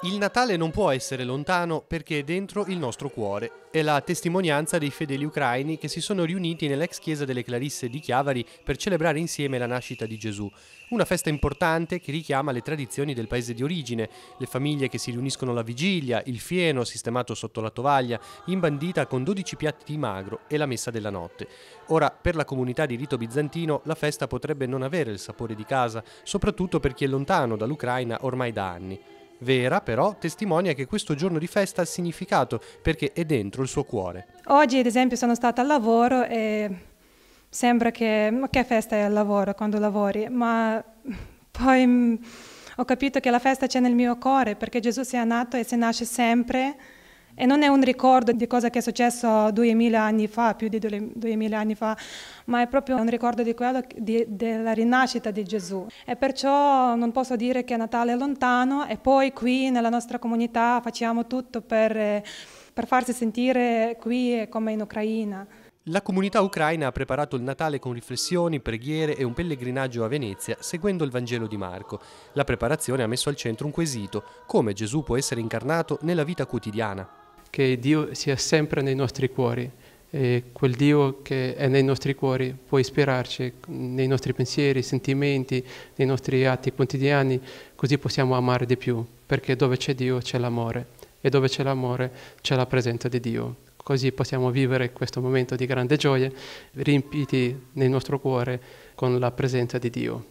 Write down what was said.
Il Natale non può essere lontano perché è dentro il nostro cuore. È la testimonianza dei fedeli ucraini che si sono riuniti nell'ex chiesa delle Clarisse di Chiavari per celebrare insieme la nascita di Gesù. Una festa importante che richiama le tradizioni del paese di origine, le famiglie che si riuniscono alla vigilia, il fieno sistemato sotto la tovaglia, imbandita con 12 piatti di magro e la messa della notte. Ora, per la comunità di rito bizantino, la festa potrebbe non avere il sapore di casa, soprattutto per chi è lontano dall'Ucraina ormai da anni. Vera, però, testimonia che questo giorno di festa ha significato perché è dentro il suo cuore. Oggi, ad esempio, sono stata al lavoro e sembra che festa è al lavoro quando lavori, ma poi ho capito che la festa c'è nel mio cuore perché Gesù si è nato e si nasce sempre e non è un ricordo di cosa che è successo 2000 anni fa, più di 2000 anni fa, ma è proprio un ricordo di della rinascita di Gesù. E perciò non posso dire che Natale è lontano e poi qui nella nostra comunità facciamo tutto per farsi sentire qui come in Ucraina. La comunità ucraina ha preparato il Natale con riflessioni, preghiere e un pellegrinaggio a Venezia seguendo il Vangelo di Marco. La preparazione ha messo al centro un quesito: come Gesù può essere incarnato nella vita quotidiana. Che Dio sia sempre nei nostri cuori e quel Dio che è nei nostri cuori può ispirarci nei nostri pensieri, sentimenti, nei nostri atti quotidiani, così possiamo amare di più, perché dove c'è Dio c'è l'amore e dove c'è l'amore c'è la presenza di Dio. Così possiamo vivere questo momento di grande gioia, riempiti nel nostro cuore con la presenza di Dio.